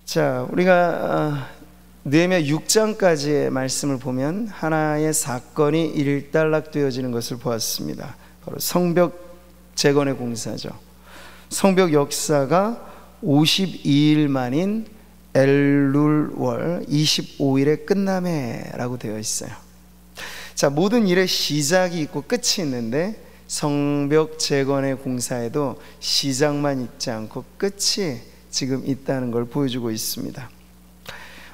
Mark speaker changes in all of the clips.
Speaker 1: 자, 우리가 느헤미야 6장까지의 말씀을 보면 하나의 사건이 일단락되어지는 것을 보았습니다. 바로 성벽 재건의 공사죠. 성벽 역사가 52일 만인 엘룰월 25일에 끝남해라고 되어 있어요. 자, 모든 일의 시작이 있고 끝이 있는데 성벽 재건의 공사에도 시작만 있지 않고 끝이 지금 있다는 걸 보여주고 있습니다.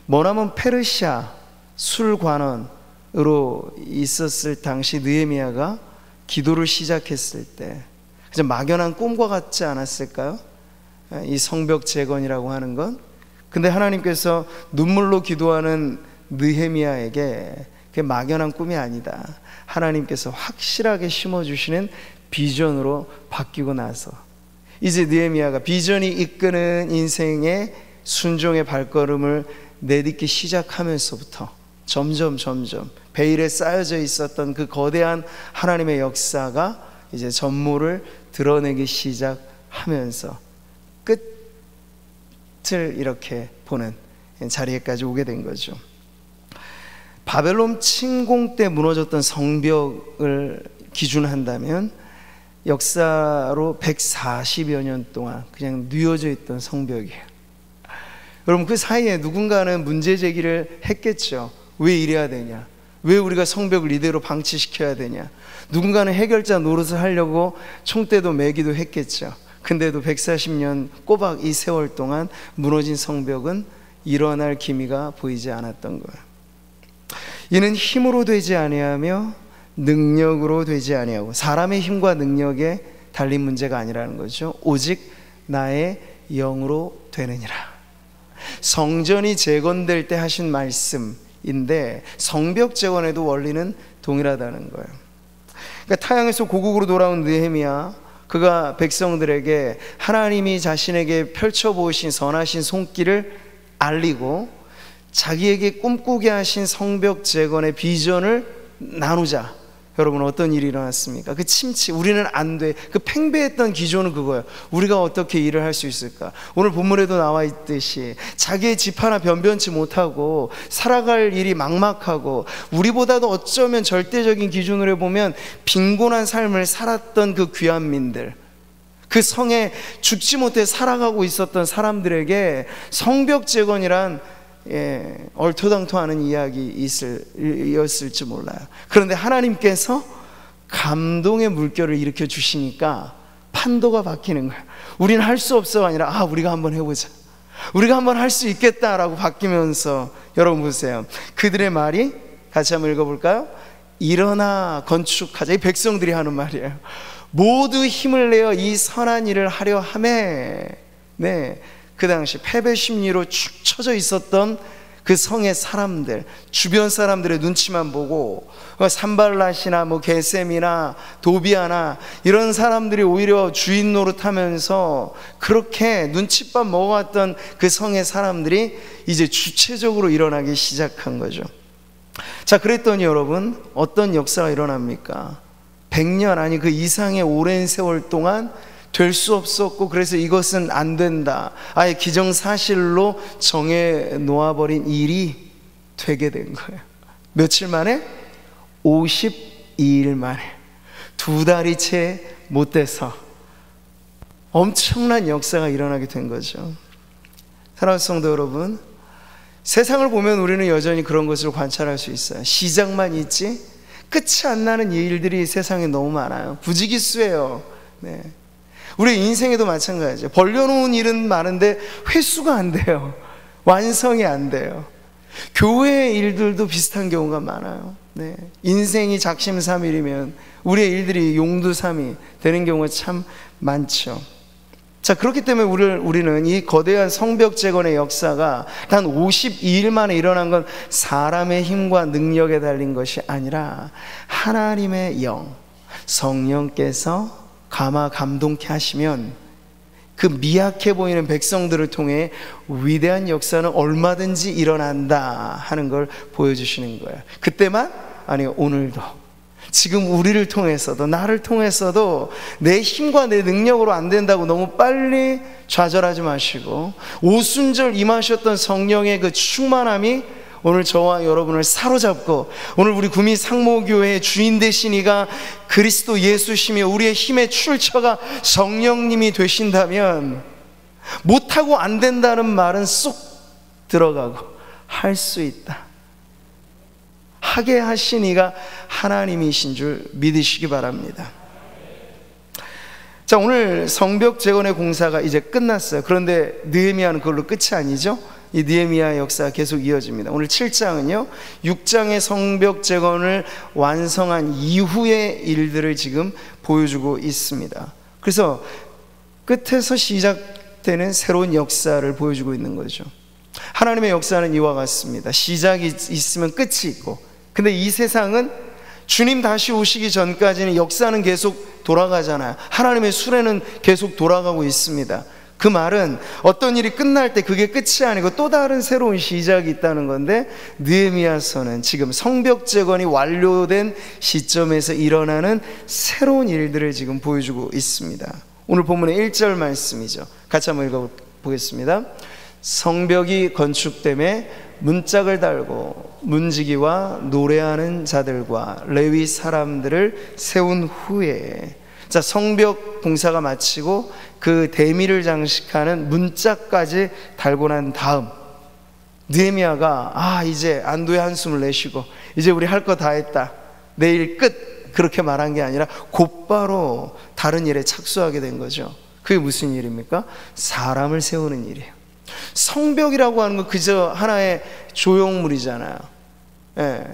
Speaker 1: 머나먼 페르시아 술관원으로 있었을 당시 느헤미야가 기도를 시작했을 때 막연한 꿈과 같지 않았을까요? 이 성벽 재건이라고 하는 건. 근데 하나님께서 눈물로 기도하는 느헤미야에게 그게 막연한 꿈이 아니다, 하나님께서 확실하게 심어주시는 비전으로 바뀌고 나서 이제 느헤미야가 비전이 이끄는 인생의 순종의 발걸음을 내딛기 시작하면서부터 점점 베일에 쌓여져 있었던 그 거대한 하나님의 역사가 이제 전모를 드러내기 시작하면서 끝을 이렇게 보는 자리에까지 오게 된 거죠. 바벨론 침공 때 무너졌던 성벽을 기준한다면 역사로 140여 년 동안 그냥 뉘어져 있던 성벽이에요. 여러분, 그 사이에 누군가는 문제 제기를 했겠죠. 왜 이래야 되냐, 왜 우리가 성벽을 이대로 방치시켜야 되냐. 누군가는 해결자 노릇을 하려고 총대도 매기도 했겠죠. 근데도 140년 꼬박 이 세월 동안 무너진 성벽은 일어날 기미가 보이지 않았던 거예요. 이는 힘으로 되지 아니하며 능력으로 되지 아니하고, 사람의 힘과 능력에 달린 문제가 아니라는 거죠. 오직 나의 영으로 되느니라. 성전이 재건될 때 하신 말씀인데 성벽 재건에도 원리는 동일하다는 거예요. 그러니까 타향에서 고국으로 돌아온 느헤미야, 그가 백성들에게 하나님이 자신에게 펼쳐보이신 선하신 손길을 알리고 자기에게 꿈꾸게 하신 성벽 재건의 비전을 나누자. 여러분, 어떤 일이 일어났습니까? 그 침체, 우리는 안 돼, 그 팽배했던 기조는 그거예요. 우리가 어떻게 일을 할 수 있을까? 오늘 본문에도 나와 있듯이 자기의 집 하나 변변치 못하고 살아갈 일이 막막하고, 우리보다도 어쩌면 절대적인 기준으로 해보면 빈곤한 삶을 살았던 그 귀한민들, 그 성에 죽지 못해 살아가고 있었던 사람들에게 성벽 재건이란 얼토당토하는 이야기였을지 몰라요. 그런데 하나님께서 감동의 물결을 일으켜 주시니까 판도가 바뀌는 거예요. 우리는 할 수 없어가 아니라 우리가 한번 해보자, 우리가 한번 할 수 있겠다라고 바뀌면서, 여러분 보세요, 그들의 말이 같이 한번 읽어볼까요? 일어나 건축하자. 이 백성들이 하는 말이에요. 모두 힘을 내어 이 선한 일을 하려 하매, 그 당시 패배 심리로 축 처져 있었던 그 성의 사람들, 주변 사람들의 눈치만 보고 산발랏이나 게셈이나 도비아나 이런 사람들이 오히려 주인 노릇하면서 그렇게 눈칫밥 먹어왔던 그 성의 사람들이 이제 주체적으로 일어나기 시작한 거죠. 자, 그랬더니 여러분, 어떤 역사가 일어납니까? 100년 아니 그 이상의 오랜 세월 동안 될 수 없었고, 그래서 이것은 안 된다, 아예 기정사실로 정해 놓아버린 일이 되게 된 거예요. 며칠 만에? 52일 만에, 2달이 채 못 돼서 엄청난 역사가 일어나게 된 거죠. 사랑하는 성도 여러분, 세상을 보면 우리는 여전히 그런 것을 관찰할 수 있어요. 시작만 있지 끝이 안 나는 일들이 세상에 너무 많아요. 부지기수예요. 우리 인생에도 마찬가지죠. 벌려놓은 일은 많은데 회수가 안 돼요. 완성이 안 돼요. 교회의 일들도 비슷한 경우가 많아요. 인생이 작심삼일이면 우리의 일들이 용두삼이 되는 경우가 참 많죠. 자, 그렇기 때문에 우리는 이 거대한 성벽 재건의 역사가 단 52일 만에 일어난 건 사람의 힘과 능력에 달린 것이 아니라 하나님의 영, 성령께서 감동케 하시면 그 미약해 보이는 백성들을 통해 위대한 역사는 얼마든지 일어난다 하는 걸 보여주시는 거예요. 그때만? 아니요, 오늘도. 지금 우리를 통해서도, 나를 통해서도 내 힘과 내 능력으로 안 된다고 너무 빨리 좌절하지 마시고, 오순절 임하셨던 성령의 그 충만함이 오늘 저와 여러분을 사로잡고, 오늘 우리 구미 상모교회의 주인 되신 이가 그리스도 예수시며 우리의 힘의 출처가 성령님이 되신다면 못하고 안 된다는 말은 쏙 들어가고 할 수 있다. 하게 하신 이가 하나님이신 줄 믿으시기 바랍니다. 자, 오늘 성벽 재건의 공사가 이제 끝났어요. 그런데 느헤미야는 그걸로 끝이 아니죠. 이 느헤미야의 역사가 계속 이어집니다. 오늘 7장은요 6장의 성벽 재건을 완성한 이후의 일들을 지금 보여주고 있습니다. 그래서 끝에서 시작되는 새로운 역사를 보여주고 있는 거죠. 하나님의 역사는 이와 같습니다. 시작이 있으면 끝이 있고, 근데 이 세상은 주님 다시 오시기 전까지는 역사는 계속 돌아가잖아요. 하나님의 수레는 계속 돌아가고 있습니다. 그 말은 어떤 일이 끝날 때 그게 끝이 아니고 또 다른 새로운 시작이 있다는 건데, 느헤미야서는 지금 성벽 재건이 완료된 시점에서 일어나는 새로운 일들을 지금 보여주고 있습니다. 오늘 본문의 1절 말씀이죠. 같이 한번 읽어보겠습니다. 성벽이 건축됨에 문짝을 달고 문지기와 노래하는 자들과 레위 사람들을 세운 후에, 자, 성벽 공사가 마치고 그 대미를 장식하는 문짝까지 달고 난 다음 느헤미야가 이제 안도의 한숨을 내쉬고 이제 우리 할 거 다 했다, 내일 끝, 그렇게 말한 게 아니라 곧바로 다른 일에 착수하게 된 거죠. 그게 무슨 일입니까? 사람을 세우는 일이에요. 성벽이라고 하는 건 그저 하나의 조형물이잖아요.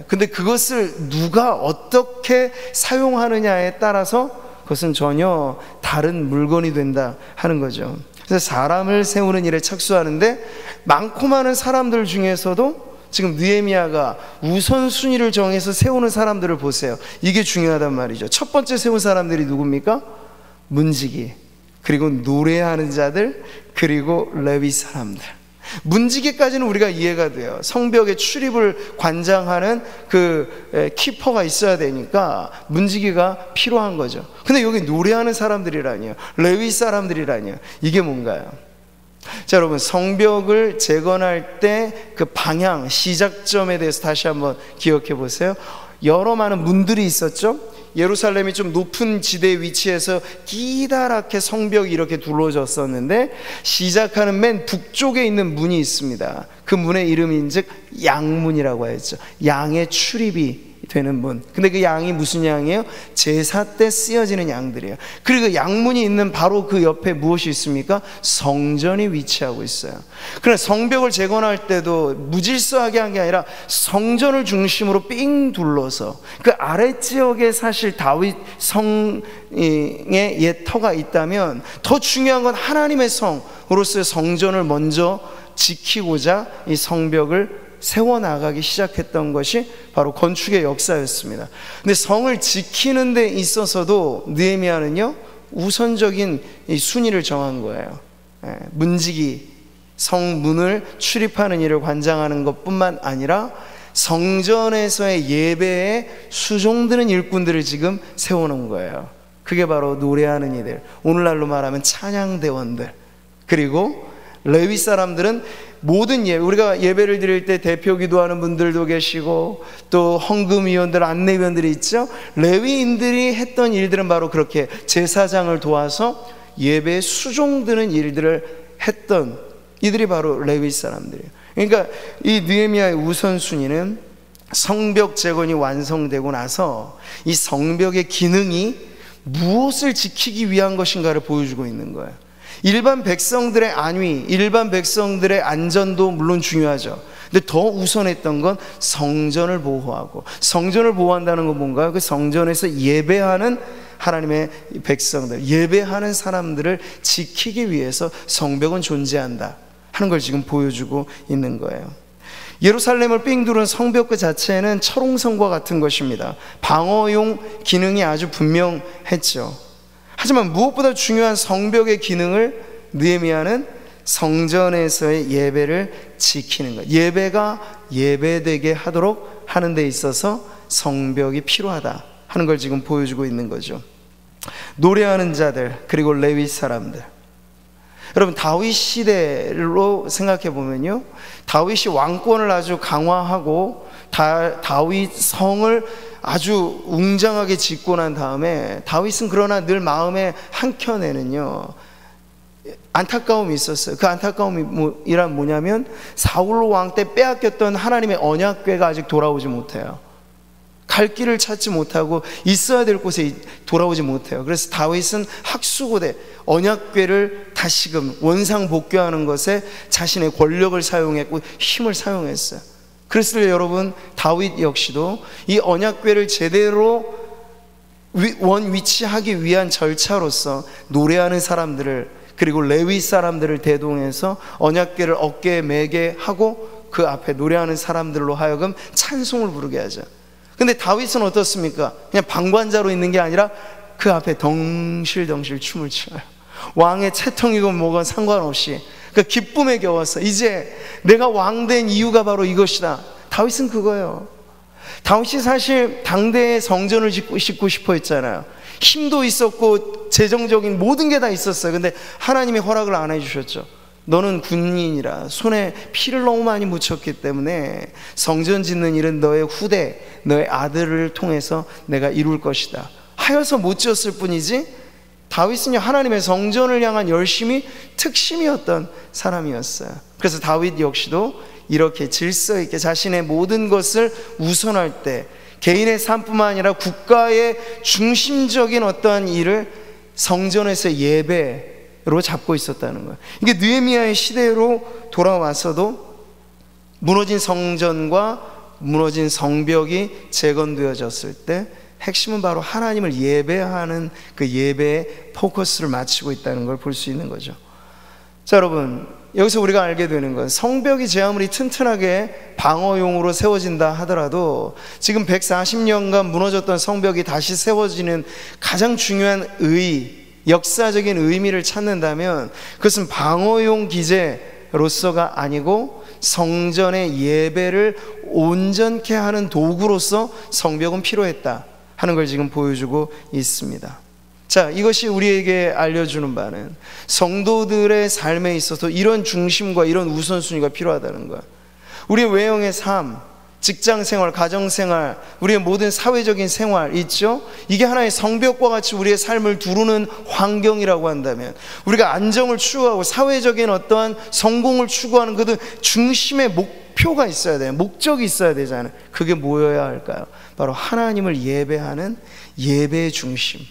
Speaker 1: 근데 그것을 누가 어떻게 사용하느냐에 따라서 그것은 전혀 다른 물건이 된다 하는 거죠. 그래서 사람을 세우는 일에 착수하는데, 많고 많은 사람들 중에서도 지금 느헤미야가 우선순위를 정해서 세우는 사람들을 보세요. 이게 중요하단 말이죠. 첫 번째 세운 사람들이 누굽니까? 문지기, 그리고 노래하는 자들, 그리고 레위 사람들. 문지기까지는 우리가 이해가 돼요. 성벽의 출입을 관장하는 그 키퍼가 있어야 되니까 문지기가 필요한 거죠. 근데 여기 노래하는 사람들이라니요, 레위 사람들이라니요, 이게 뭔가요? 자, 여러분, 성벽을 재건할 때 그 방향, 시작점에 대해서 다시 한번 기억해 보세요. 여러 많은 문들이 있었죠. 예루살렘이 좀 높은 지대에 위치해서 기다랗게 성벽이 이렇게 둘러졌었는데, 시작하는 맨 북쪽에 있는 문이 있습니다. 그 문의 이름인즉 양문이라고 했죠. 양의 출입이 되는 문. 근데 그 양이 무슨 양이에요? 제사 때 쓰여지는 양들이에요. 그리고 그 양문이 있는 바로 그 옆에 무엇이 있습니까? 성전이 위치하고 있어요. 그러나 성벽을 재건할 때도 무질서하게 한 게 아니라 성전을 중심으로 삥 둘러서, 그 아랫지역에 사실 다윗 성의 옛 터가 있다면 더 중요한 건 하나님의 성으로서의 성전을 먼저 지키고자 이 성벽을 세워나가기 시작했던 것이 바로 건축의 역사였습니다. 근데 성을 지키는 데 있어서도 느헤미야는요 우선적인 이 순위를 정한 거예요. 문지기, 성문을 출입하는 일을 관장하는 것뿐만 아니라 성전에서의 예배에 수종드는 일꾼들을 지금 세워놓은 거예요. 그게 바로 노래하는 이들, 오늘날로 말하면 찬양대원들, 그리고 레위 사람들은 모든 예배, 우리가 예배를 드릴 때 대표 기도하는 분들도 계시고 또 헌금위원들, 안내위원들이 있죠. 레위인들이 했던 일들은 바로 그렇게 제사장을 도와서 예배에 수종드는 일들을 했던 이들이 바로 레위 사람들이에요. 그러니까 이 느헤미야의 우선순위는 성벽 재건이 완성되고 나서 이 성벽의 기능이 무엇을 지키기 위한 것인가를 보여주고 있는 거예요. 일반 백성들의 안위, 일반 백성들의 안전도 물론 중요하죠. 근데 더 우선했던 건 성전을 보호하고, 성전을 보호한다는 건 뭔가요? 그 성전에서 예배하는 하나님의 백성들, 예배하는 사람들을 지키기 위해서 성벽은 존재한다 하는 걸 지금 보여주고 있는 거예요. 예루살렘을 삥 두른 성벽 그 자체는 철옹성과 같은 것입니다. 방어용 기능이 아주 분명했죠. 하지만 무엇보다 중요한 성벽의 기능을 느헤미야는 성전에서의 예배를 지키는 것, 예배가 예배되게 하도록 하는 데 있어서 성벽이 필요하다 하는 걸 지금 보여주고 있는 거죠. 노래하는 자들, 그리고 레위 사람들. 여러분, 다윗 시대로 생각해 보면요, 다윗이 왕권을 아주 강화하고 다윗 성을 아주 웅장하게 짓고 난 다음에, 다윗은 그러나 늘 마음의 한켠에는요 안타까움이 있었어요. 그 안타까움이 뭐냐면, 사울 왕 때 빼앗겼던 하나님의 언약궤가 아직 돌아오지 못해요. 갈 길을 찾지 못하고 있어야 될 곳에 돌아오지 못해요. 그래서 다윗은 학수고대 언약궤를 다시금 원상복귀하는 것에 자신의 권력을 사용했고 힘을 사용했어요. 그래서 여러분, 다윗 역시도 이 언약궤를 제대로 위치하기 위한 절차로서 노래하는 사람들을, 그리고 레위 사람들을 대동해서 언약궤를 어깨에 매게 하고 그 앞에 노래하는 사람들로 하여금 찬송을 부르게 하죠. 근데 다윗은 어떻습니까? 그냥 방관자로 있는 게 아니라 그 앞에 덩실덩실 춤을 춰요. 왕의 채통이건 뭐건 상관없이 그 기쁨에 겨워서 이제 내가 왕 된 이유가 바로 이것이다. 다윗은 그거예요. 다윗이 사실 당대의 성전을 짓고 싶어 했잖아요. 힘도 있었고 재정적인 모든 게 다 있었어요. 근데 하나님이 허락을 안 해주셨죠. 너는 군인이라 손에 피를 너무 많이 묻혔기 때문에 성전 짓는 일은 너의 후대, 너의 아들을 통해서 내가 이룰 것이다 하여서 못 지었을 뿐이지, 다윗은요 하나님의 성전을 향한 열심이 특심이었던 사람이었어요. 그래서 다윗 역시도 이렇게 질서 있게 자신의 모든 것을 우선할 때 개인의 삶뿐만 아니라 국가의 중심적인 어떠한 일을 성전에서 예배로 잡고 있었다는 거예요. 이게 느헤미야의 시대로 돌아와서도 무너진 성전과 무너진 성벽이 재건되어졌을 때 핵심은 바로 하나님을 예배하는 그 예배에 포커스를 맞추고 있다는 걸 볼 수 있는 거죠. 자, 여러분, 여기서 우리가 알게 되는 건 성벽이 제 아무리 튼튼하게 방어용으로 세워진다 하더라도 지금 140년간 무너졌던 성벽이 다시 세워지는 가장 중요한 역사적인 의미를 찾는다면 그것은 방어용 기제로서가 아니고 성전의 예배를 온전케 하는 도구로서 성벽은 필요했다 하는 걸 지금 보여주고 있습니다. 자, 이것이 우리에게 알려주는 바는 성도들의 삶에 있어서 이런 중심과 이런 우선순위가 필요하다는 거야. 우리의 외형의 삶, 직장생활, 가정생활, 우리의 모든 사회적인 생활 있죠? 이게 하나의 성벽과 같이 우리의 삶을 두르는 환경이라고 한다면, 우리가 안정을 추구하고 사회적인 어떠한 성공을 추구하는 그 중심의 목표가 있어야 돼요. 목적이 있어야 되잖아요. 그게 뭐여야 할까요? 바로 하나님을 예배하는 예배의 중심.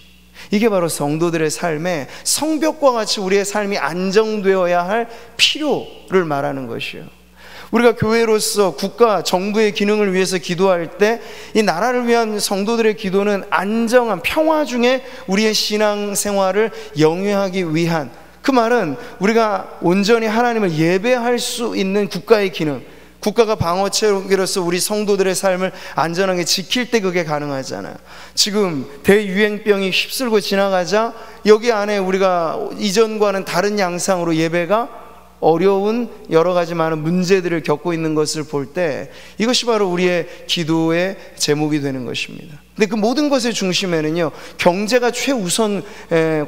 Speaker 1: 이게 바로 성도들의 삶에 성벽과 같이 우리의 삶이 안정되어야 할 필요를 말하는 것이에요. 우리가 교회로서 국가, 정부의 기능을 위해서 기도할 때 이 나라를 위한 성도들의 기도는 안정한 평화 중에 우리의 신앙생활을 영위하기 위한, 그 말은 우리가 온전히 하나님을 예배할 수 있는 국가의 기능, 국가가 방어체로서 우리 성도들의 삶을 안전하게 지킬 때 그게 가능하잖아요. 지금 대유행병이 휩쓸고 지나가자 여기 안에 우리가 이전과는 다른 양상으로 예배가 어려운 여러 가지 많은 문제들을 겪고 있는 것을 볼 때 이것이 바로 우리의 기도의 제목이 되는 것입니다. 근데 그 모든 것의 중심에는요 경제가 최우선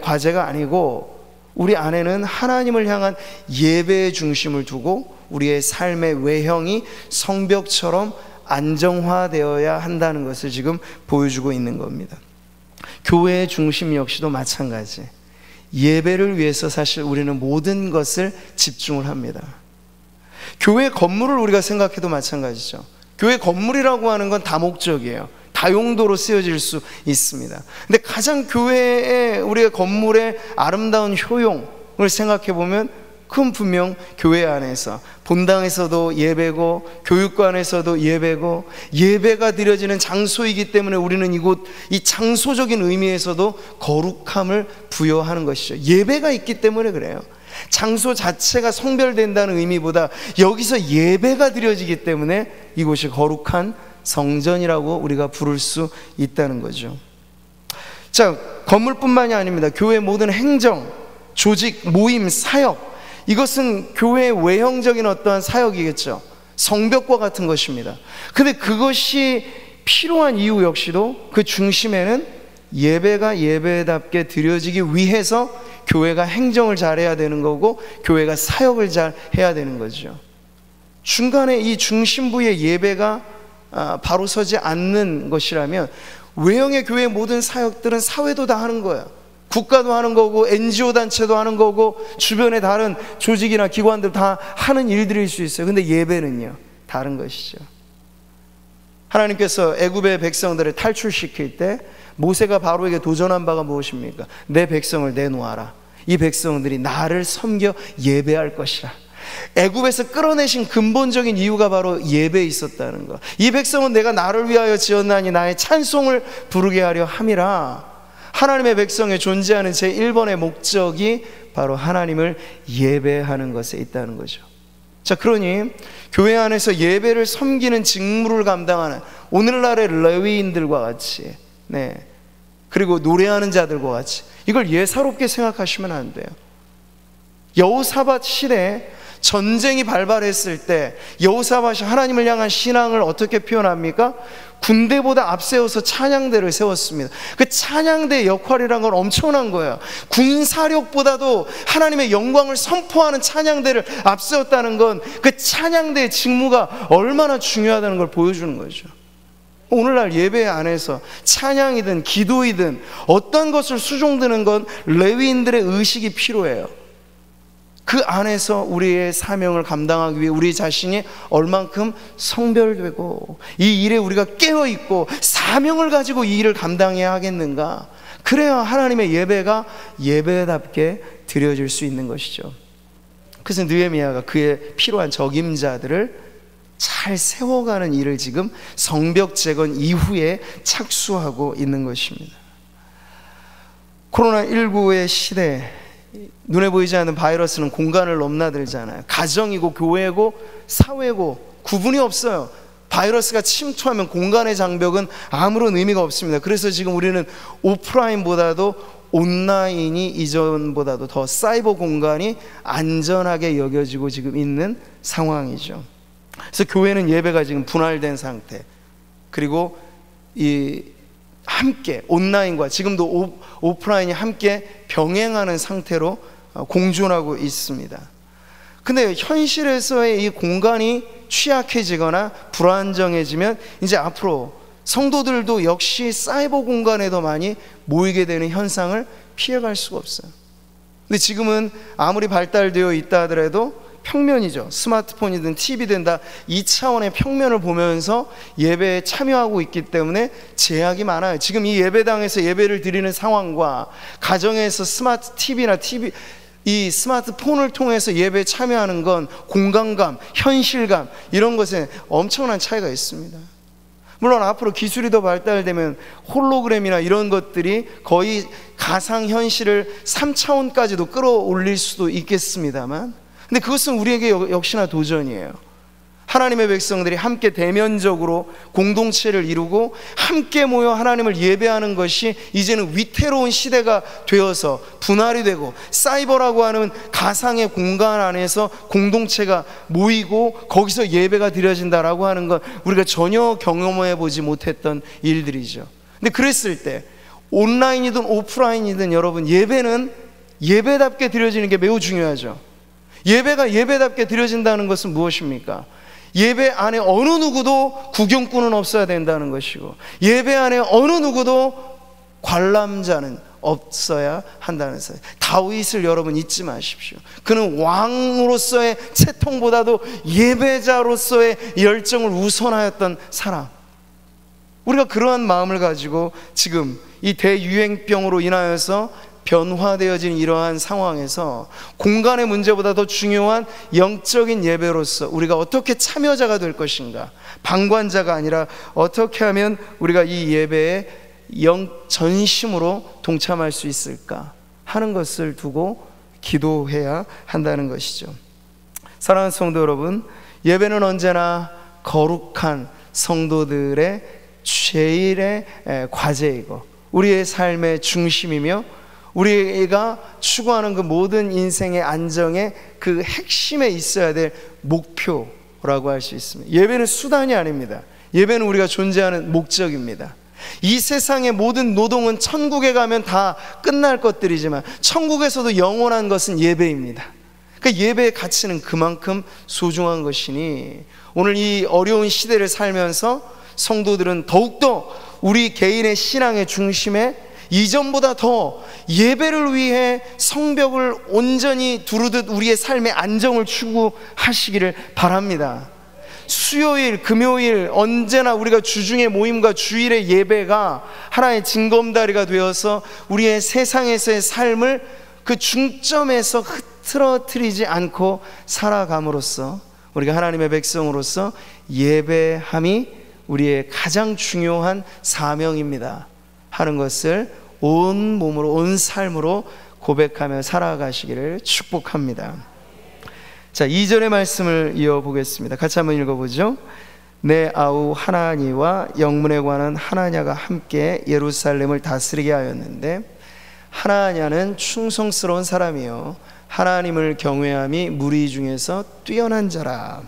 Speaker 1: 과제가 아니고 우리 안에는 하나님을 향한 예배의 중심을 두고 우리의 삶의 외형이 성벽처럼 안정화되어야 한다는 것을 지금 보여주고 있는 겁니다. 교회의 중심 역시도 마찬가지. 예배를 위해서 사실 우리는 모든 것을 집중을 합니다. 교회 건물을 우리가 생각해도 마찬가지죠. 교회 건물이라고 하는 건 다목적이에요. 다용도로 쓰여질 수 있습니다. 근데 가장 교회의 우리의 건물의 아름다운 효용을 생각해 보면 그건 분명 교회 안에서 본당에서도 예배고 교육관에서도 예배고 예배가 드려지는 장소이기 때문에 우리는 이곳 이 장소적인 의미에서도 거룩함을 부여하는 것이죠. 예배가 있기 때문에 그래요. 장소 자체가 성별된다는 의미보다 여기서 예배가 드려지기 때문에 이곳이 거룩한 성전이라고 우리가 부를 수 있다는 거죠. 자, 건물뿐만이 아닙니다. 교회 모든 행정, 조직, 모임, 사역, 이것은 교회의 외형적인 어떠한 사역이겠죠. 성벽과 같은 것입니다. 근데 그것이 필요한 이유 역시도 그 중심에는 예배가 예배답게 드려지기 위해서 교회가 행정을 잘해야 되는 거고 교회가 사역을 잘 해야 되는 거죠. 중간에 이 중심부의 예배가 바로 서지 않는 것이라면 외형의 교회의 모든 사역들은 사회도 다 하는 거예요. 국가도 하는 거고 NGO 단체도 하는 거고 주변의 다른 조직이나 기관들 다 하는 일들일 수 있어요. 근데 예배는요, 다른 것이죠. 하나님께서 애굽의 백성들을 탈출시킬 때 모세가 바로에게 도전한 바가 무엇입니까? 내 백성을 내놓아라. 이 백성들이 나를 섬겨 예배할 것이라. 애굽에서 끌어내신 근본적인 이유가 바로 예배에 있었다는 것. 이 백성은 내가 나를 위하여 지었나니 나의 찬송을 부르게 하려 함이라. 하나님의 백성에 존재하는 제1번의 목적이 바로 하나님을 예배하는 것에 있다는 거죠. 자, 그러니 교회 안에서 예배를 섬기는 직무를 감당하는 오늘날의 레위인들과 같이, 그리고 노래하는 자들과 같이 이걸 예사롭게 생각하시면 안 돼요. 여호사밧 시대에 전쟁이 발발했을 때 여호사밧이 하나님을 향한 신앙을 어떻게 표현합니까? 군대보다 앞세워서 찬양대를 세웠습니다. 그 찬양대의 역할이란 건 엄청난 거예요. 군사력보다도 하나님의 영광을 선포하는 찬양대를 앞세웠다는 건 그 찬양대의 직무가 얼마나 중요하다는 걸 보여주는 거죠. 오늘날 예배 안에서 찬양이든 기도이든 어떤 것을 수종드는 건 레위인들의 의식이 필요해요. 그 안에서 우리의 사명을 감당하기 위해 우리 자신이 얼만큼 성별되고 이 일에 우리가 깨어있고 사명을 가지고 이 일을 감당해야 하겠는가. 그래야 하나님의 예배가 예배답게 드려질 수 있는 것이죠. 그래서 느헤미야가 그에 필요한 적임자들을 잘 세워가는 일을 지금 성벽 재건 이후에 착수하고 있는 것입니다. 코로나19의 시대에 눈에 보이지 않는 바이러스는 공간을 넘나들잖아요. 가정이고 교회고 사회고 구분이 없어요. 바이러스가 침투하면 공간의 장벽은 아무런 의미가 없습니다. 그래서 지금 우리는 오프라인보다도 온라인이 이전보다도 더 사이버 공간이 안전하게 여겨지고 지금 있는 상황이죠. 그래서 교회는 예배가 지금 분할된 상태, 그리고 이 함께 온라인과 지금도 오프라인이 함께 병행하는 상태로 공존하고 있습니다. 근데 현실에서의 이 공간이 취약해지거나 불안정해지면 이제 앞으로 성도들도 역시 사이버 공간에 더 많이 모이게 되는 현상을 피해갈 수가 없어요. 근데 지금은 아무리 발달되어 있다 하더라도 평면이죠. 스마트폰이든 TV든 다 2차원의 평면을 보면서 예배에 참여하고 있기 때문에 제약이 많아요. 지금 이 예배당에서 예배를 드리는 상황과 가정에서 스마트 TV나 이 스마트폰을 통해서 예배에 참여하는 건 공간감, 현실감 이런 것에 엄청난 차이가 있습니다. 물론 앞으로 기술이 더 발달되면 홀로그램이나 이런 것들이 거의 가상현실을 3차원까지도 끌어올릴 수도 있겠습니다만, 근데 그것은 우리에게 역시나 도전이에요. 하나님의 백성들이 함께 대면적으로 공동체를 이루고 함께 모여 하나님을 예배하는 것이 이제는 위태로운 시대가 되어서 분할이 되고 사이버라고 하는 가상의 공간 안에서 공동체가 모이고 거기서 예배가 드려진다라고 하는 건 우리가 전혀 경험해 보지 못했던 일들이죠. 근데 그랬을 때 온라인이든 오프라인이든 여러분, 예배는 예배답게 드려지는 게 매우 중요하죠. 예배가 예배답게 드려진다는 것은 무엇입니까? 예배 안에 어느 누구도 구경꾼은 없어야 된다는 것이고, 예배 안에 어느 누구도 관람자는 없어야 한다는 사실. 다윗을 여러분 잊지 마십시오. 그는 왕으로서의 채통보다도 예배자로서의 열정을 우선하였던 사람. 우리가 그러한 마음을 가지고 지금 이 대유행병으로 인하여서 변화되어진 이러한 상황에서 공간의 문제보다 더 중요한 영적인 예배로서 우리가 어떻게 참여자가 될 것인가, 방관자가 아니라 어떻게 하면 우리가 이 예배에 전심으로 동참할 수 있을까 하는 것을 두고 기도해야 한다는 것이죠. 사랑하는 성도 여러분, 예배는 언제나 거룩한 성도들의 제일의 과제이고 우리의 삶의 중심이며 우리가 추구하는 그 모든 인생의 안정의 그 핵심에 있어야 될 목표라고 할 수 있습니다. 예배는 수단이 아닙니다. 예배는 우리가 존재하는 목적입니다. 이 세상의 모든 노동은 천국에 가면 다 끝날 것들이지만 천국에서도 영원한 것은 예배입니다. 그 예배의 가치는 그만큼 소중한 것이니 오늘 이 어려운 시대를 살면서 성도들은 더욱더 우리 개인의 신앙의 중심에 이전보다 더 예배를 위해 성벽을 온전히 두르듯 우리의 삶의 안정을 추구하시기를 바랍니다. 수요일, 금요일 언제나 우리가 주중의 모임과 주일의 예배가 하나의 징검다리가 되어서 우리의 세상에서의 삶을 그 중점에서 흐트러뜨리지 않고 살아감으로써 우리가 하나님의 백성으로서 예배함이 우리의 가장 중요한 사명입니다 하는 것을 온 몸으로 온 삶으로 고백하며 살아가시기를 축복합니다. 자, 2절의 말씀을 이어보겠습니다. 같이 한번 읽어보죠. 내 아우 하나니와 영문에 관한 하나냐가 함께 예루살렘을 다스리게 하였는데 하나냐는 충성스러운 사람이요 하나님을 경외함이 무리 중에서 뛰어난 자라.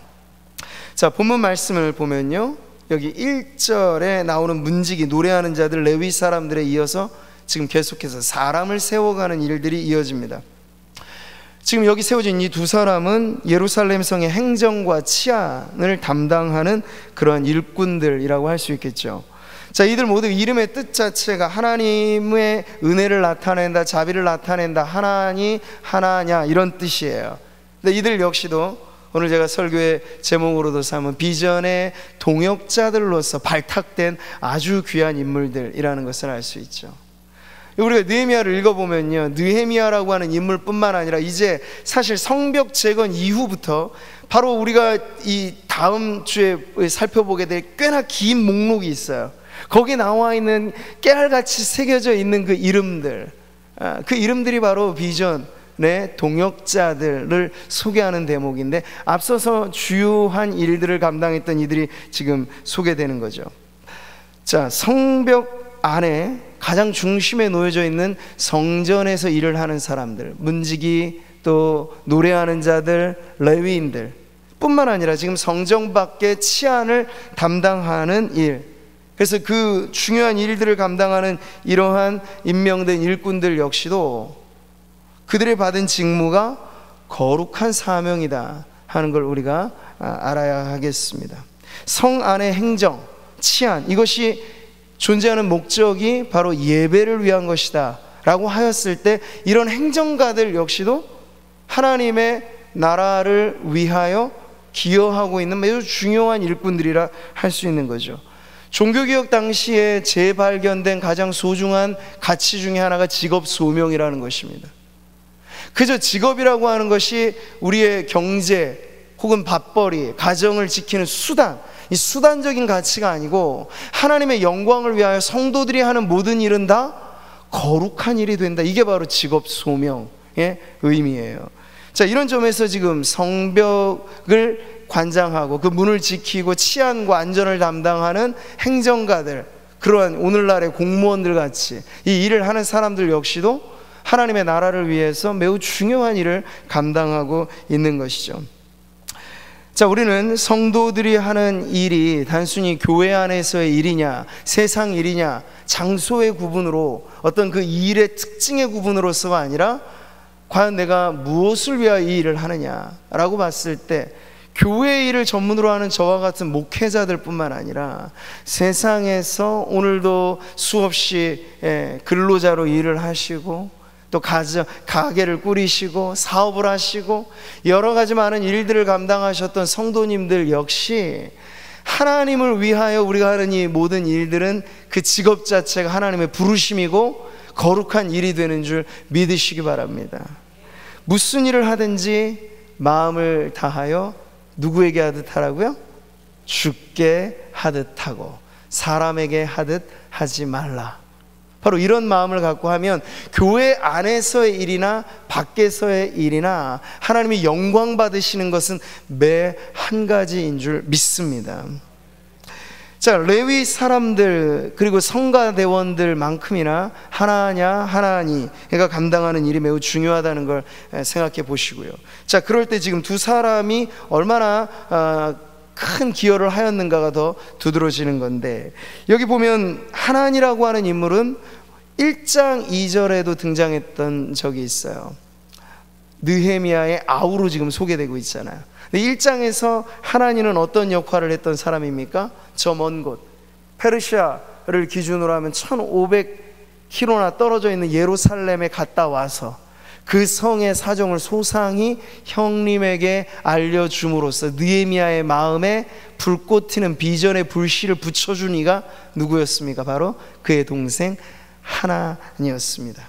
Speaker 1: 자, 본문 말씀을 보면요, 여기 1절에 나오는 문지기 노래하는 자들 레위 사람들에 이어서 지금 계속해서 사람을 세워가는 일들이 이어집니다. 지금 여기 세워진 이 두 사람은 예루살렘 성의 행정과 치안을 담당하는 그런 일꾼들이라고 할 수 있겠죠. 자, 이들 모두 이름의 뜻 자체가 하나님의 은혜를 나타낸다, 자비를 나타낸다, 하나니, 하나냐 이런 뜻이에요. 근데 이들 역시도 오늘 제가 설교의 제목으로도 삼은 비전의 동역자들로서 발탁된 아주 귀한 인물들이라는 것을 알 수 있죠. 우리가 느헤미야를 읽어보면요, 느헤미야라고 하는 인물뿐만 아니라 이제 사실 성벽 재건 이후부터 바로 우리가 이 다음 주에 살펴보게 될 꽤나 긴 목록이 있어요. 거기 나와 있는 깨알같이 새겨져 있는 그 이름들, 그 이름들이 바로 비전의 동역자들을 소개하는 대목인데 앞서서 주요한 일들을 감당했던 이들이 지금 소개되는 거죠. 자, 성벽 안에 가장 중심에 놓여져 있는 성전에서 일을 하는 사람들, 문지기, 또 노래하는 자들, 레위인들 뿐만 아니라 지금 성전 밖의 치안을 담당하는 일, 그래서 그 중요한 일들을 감당하는 이러한 임명된 일꾼들 역시도 그들이 받은 직무가 거룩한 사명이다 하는 걸 우리가 알아야 하겠습니다. 성 안의 행정, 치안, 이것이 존재하는 목적이 바로 예배를 위한 것이다 라고 하였을 때 이런 행정가들 역시도 하나님의 나라를 위하여 기여하고 있는 매우 중요한 일꾼들이라 할 수 있는 거죠. 종교개혁 당시에 재발견된 가장 소중한 가치 중에 하나가 직업 소명이라는 것입니다. 그저 직업이라고 하는 것이 우리의 경제 혹은 밥벌이, 가정을 지키는 수단, 이 수단적인 가치가 아니고 하나님의 영광을 위하여 성도들이 하는 모든 일은 다 거룩한 일이 된다. 이게 바로 직업 소명의 의미예요. 자, 이런 점에서 지금 성벽을 관장하고 그 문을 지키고 치안과 안전을 담당하는 행정가들, 그러한 오늘날의 공무원들 같이 이 일을 하는 사람들 역시도 하나님의 나라를 위해서 매우 중요한 일을 감당하고 있는 것이죠. 자, 우리는 성도들이 하는 일이 단순히 교회 안에서의 일이냐, 세상 일이냐, 장소의 구분으로 어떤 그 일의 특징의 구분으로서가 아니라 과연 내가 무엇을 위하여 이 일을 하느냐라고 봤을 때 교회 일을 전문으로 하는 저와 같은 목회자들 뿐만 아니라 세상에서 오늘도 수없이 근로자로 일을 하시고 또 가게를 꾸리시고 사업을 하시고 여러 가지 많은 일들을 감당하셨던 성도님들 역시 하나님을 위하여 우리가 하는 이 모든 일들은 그 직업 자체가 하나님의 부르심이고 거룩한 일이 되는 줄 믿으시기 바랍니다. 무슨 일을 하든지 마음을 다하여 누구에게 하듯 하라고요? 주께 하듯 하고 사람에게 하듯 하지 말라. 바로 이런 마음을 갖고 하면 교회 안에서의 일이나 밖에서의 일이나 하나님이 영광 받으시는 것은 매 한 가지인 줄 믿습니다. 자, 레위 사람들 그리고 성가대원들만큼이나 하나냐 하나니가 감당하는 일이 매우 중요하다는 걸 생각해 보시고요. 자, 그럴 때 지금 두 사람이 얼마나 큰 기여를 하였는가가 더 두드러지는 건데, 여기 보면 하나니라고 하는 인물은 1장 2절에도 등장했던 적이 있어요. 느헤미야의 아우로 지금 소개되고 있잖아요. 1장에서 하나니는 어떤 역할을 했던 사람입니까? 저 먼 곳 페르시아를 기준으로 하면 1500km나 떨어져 있는 예루살렘에 갔다 와서 그 성의 사정을 소상히 형님에게 알려줌으로써 느헤미야의 마음에 불꽃 튀는 비전의 불씨를 붙여준 이가 누구였습니까? 바로 그의 동생 하나니였습니다.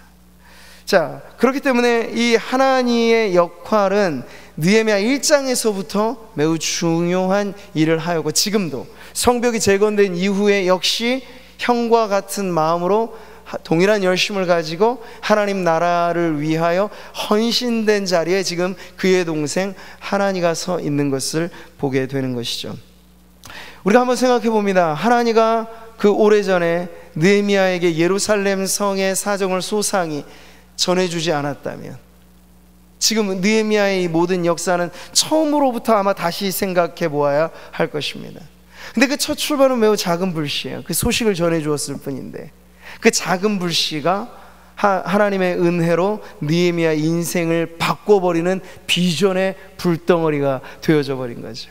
Speaker 1: 자, 그렇기 때문에 이 하나니의 역할은 느헤미야 1장에서부터 매우 중요한 일을 하였고, 지금도 성벽이 재건된 이후에 역시 형과 같은 마음으로 동일한 열심을 가지고 하나님 나라를 위하여 헌신된 자리에 지금 그의 동생 하나니가 서 있는 것을 보게 되는 것이죠. 우리가 한번 생각해 봅니다. 하나니가 그 오래전에 느헤미야에게 예루살렘 성의 사정을 소상히 전해주지 않았다면 지금 느헤미야의 이 모든 역사는 처음으로부터 아마 다시 생각해 보아야 할 것입니다. 근데 그 첫 출발은 매우 작은 불씨예요. 그 소식을 전해주었을 뿐인데 그 작은 불씨가 하나님의 은혜로 느헤미야 인생을 바꿔버리는 비전의 불덩어리가 되어져 버린 거죠.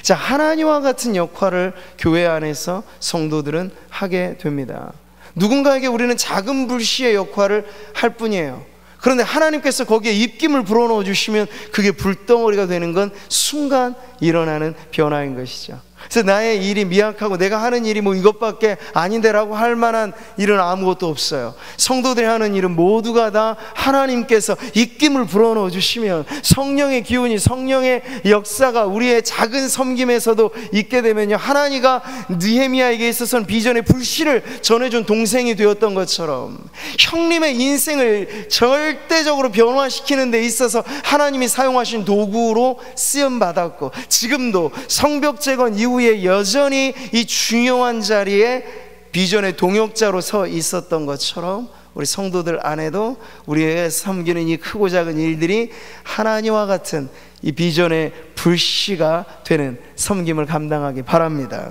Speaker 1: 자, 하나님과 같은 역할을 교회 안에서 성도들은 하게 됩니다. 누군가에게 우리는 작은 불씨의 역할을 할 뿐이에요. 그런데 하나님께서 거기에 입김을 불어넣어 주시면 그게 불덩어리가 되는 건 순간 일어나는 변화인 것이죠. 그래서 나의 일이 미약하고 내가 하는 일이 뭐 이것밖에 아닌데라고 할 만한 일은 아무것도 없어요. 성도들이 하는 일은 모두가 다 하나님께서 입김을 불어넣어 주시면, 성령의 기운이, 성령의 역사가 우리의 작은 섬김에서도 있게 되면요, 하나니가 느헤미야에게 있어서는 비전의 불씨를 전해준 동생이 되었던 것처럼 형님의 인생을 절대적으로 변화시키는 데 있어서 하나님이 사용하신 도구로 쓰임받았고, 지금도 성벽 재건 이후에 여전히 이 중요한 자리에 비전의 동역자로 서 있었던 것처럼 우리 성도들 안에도 우리의 섬기는 이 크고 작은 일들이 하나님과 같은 이 비전의 불씨가 되는 섬김을 감당하기 바랍니다.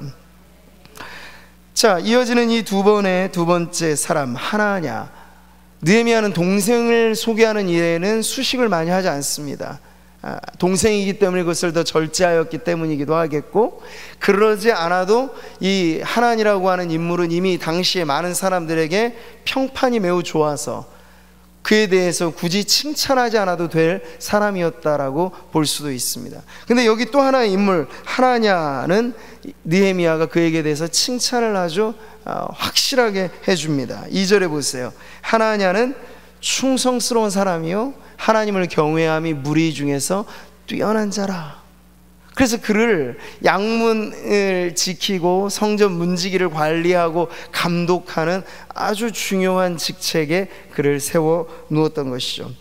Speaker 1: 자, 이어지는 이 두 번째 사람 하나냐. 느헤미야는 동생을 소개하는 일에는 수식을 많이 하지 않습니다. 동생이기 때문에 그것을 더 절제하였기 때문이기도 하겠고, 그러지 않아도 이 하나니라고 하는 인물은 이미 당시에 많은 사람들에게 평판이 매우 좋아서 그에 대해서 굳이 칭찬하지 않아도 될 사람이었다라고 볼 수도 있습니다. 근데 여기 또 하나의 인물 하나냐는 느헤미야가 그에게 대해서 칭찬을 아주 확실하게 해줍니다. 2절에 보세요. 하나냐는 충성스러운 사람이요 하나님을 경외함이 무리 중에서 뛰어난 자라. 그래서 그를 양문을 지키고 성전 문지기를 관리하고 감독하는 아주 중요한 직책에 그를 세워 누웠던 것이죠.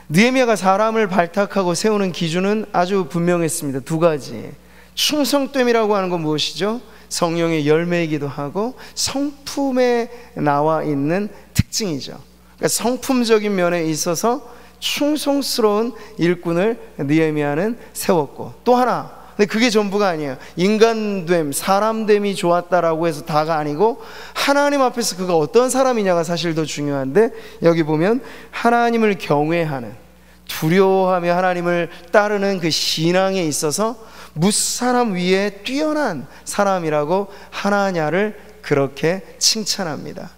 Speaker 1: 느헤미야가 사람을 발탁하고 세우는 기준은 아주 분명했습니다. 두 가지. 충성됨이라고 하는 건 무엇이죠? 성령의 열매이기도 하고 성품에 나와 있는 특징이죠. 그러니까 성품적인 면에 있어서 충성스러운 일꾼을 느헤미야는 세웠고, 또 하나, 근데 그게 전부가 아니에요. 인간됨, 사람됨이 좋았다라고 해서 다가 아니고 하나님 앞에서 그가 어떤 사람이냐가 사실 더 중요한데, 여기 보면 하나님을 경외하는, 두려워하며 하나님을 따르는 그 신앙에 있어서 무사람 위에 뛰어난 사람이라고 하나냐를 그렇게 칭찬합니다.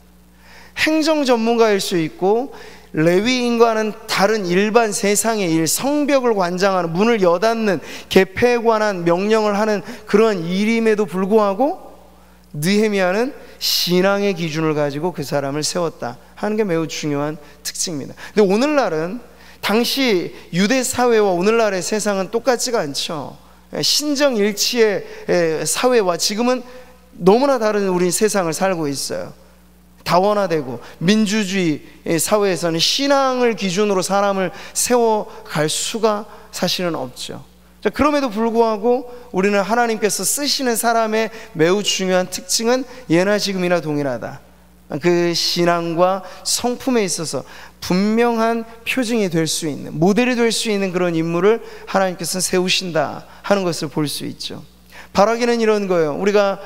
Speaker 1: 행정 전문가일 수 있고 레위인과는 다른 일반 세상의 일, 성벽을 관장하는, 문을 여닫는, 개폐에 관한 명령을 하는 그런 일임에도 불구하고 느헤미야는 신앙의 기준을 가지고 그 사람을 세웠다 하는 게 매우 중요한 특징입니다. 근데 오늘날은 당시 유대 사회와 오늘날의 세상은 똑같지가 않죠. 신정일치의 사회와 지금은 너무나 다른 우리 세상을 살고 있어요. 다원화되고 민주주의 사회에서는 신앙을 기준으로 사람을 세워갈 수가 사실은 없죠. 자, 그럼에도 불구하고 우리는 하나님께서 쓰시는 사람의 매우 중요한 특징은 예나 지금이나 동일하다. 그 신앙과 성품에 있어서 분명한 표징이 될 수 있는, 모델이 될 수 있는 그런 인물을 하나님께서 세우신다 하는 것을 볼 수 있죠. 바라기는 이런 거예요. 우리가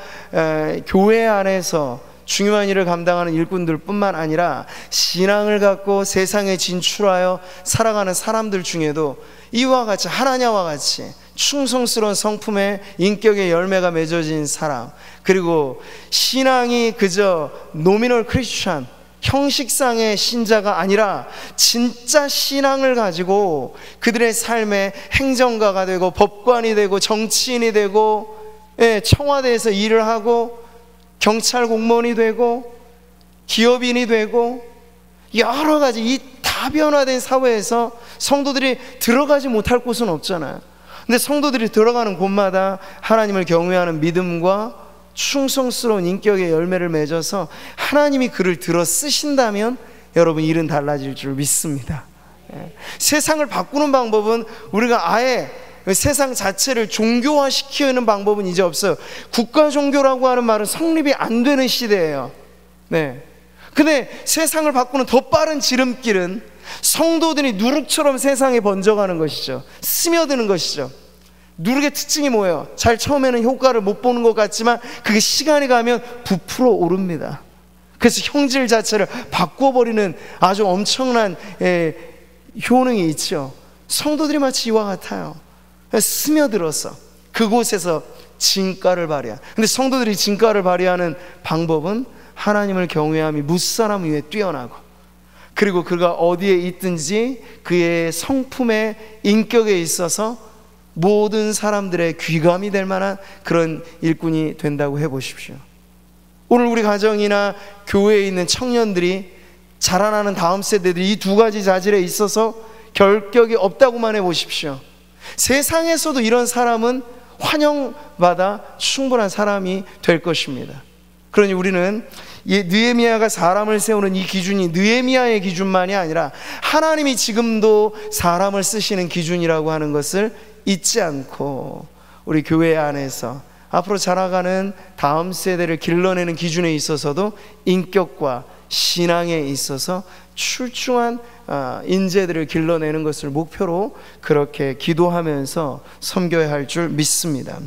Speaker 1: 교회 안에서 중요한 일을 감당하는 일꾼들 뿐만 아니라 신앙을 갖고 세상에 진출하여 살아가는 사람들 중에도 이와 같이, 하나냐와 같이 충성스러운 성품의 인격의 열매가 맺어진 사람, 그리고 신앙이 그저 노미널 크리스찬, 형식상의 신자가 아니라 진짜 신앙을 가지고 그들의 삶의 행정가가 되고 법관이 되고 정치인이 되고 청와대에서 일을 하고 경찰 공무원이 되고 기업인이 되고 여러 가지 이 다변화된 사회에서 성도들이 들어가지 못할 곳은 없잖아요. 근데 성도들이 들어가는 곳마다 하나님을 경외하는 믿음과 충성스러운 인격의 열매를 맺어서 하나님이 그를 들어 쓰신다면 여러분, 일은 달라질 줄 믿습니다. 세상을 바꾸는 방법은, 우리가 아예 세상 자체를 종교화시키는 방법은 이제 없어요. 국가 종교라고 하는 말은 성립이 안 되는 시대예요. 근데 세상을 바꾸는 더 빠른 지름길은 성도들이 누룩처럼 세상에 번져가는 것이죠. 스며드는 것이죠. 누룩의 특징이 뭐예요? 잘 처음에는 효과를 못 보는 것 같지만 그게 시간이 가면 부풀어 오릅니다. 그래서 형질 자체를 바꿔버리는 아주 엄청난 효능이 있죠. 성도들이 마치 이와 같아요. 스며들어서 그곳에서 진가를 발휘한, 근데 성도들이 진가를 발휘하는 방법은 하나님을 경외함이 무사람 위에 뛰어나고, 그리고 그가 어디에 있든지 그의 성품의 인격에 있어서 모든 사람들의 귀감이 될 만한 그런 일꾼이 된다고 해보십시오. 오늘 우리 가정이나 교회에 있는 청년들이, 자라나는 다음 세대들이 이 두 가지 자질에 있어서 결격이 없다고만 해보십시오. 세상에서도 이런 사람은 환영받아 충분한 사람이 될 것입니다. 그러니 우리는 느헤미야가 사람을 세우는 이 기준이 느헤미야의 기준만이 아니라 하나님이 지금도 사람을 쓰시는 기준이라고 하는 것을 잊지 않고, 우리 교회 안에서 앞으로 자라가는 다음 세대를 길러내는 기준에 있어서도 인격과 신앙에 있어서 출중한 인재들을 길러내는 것을 목표로 그렇게 기도하면서 섬겨야 할 줄 믿습니다.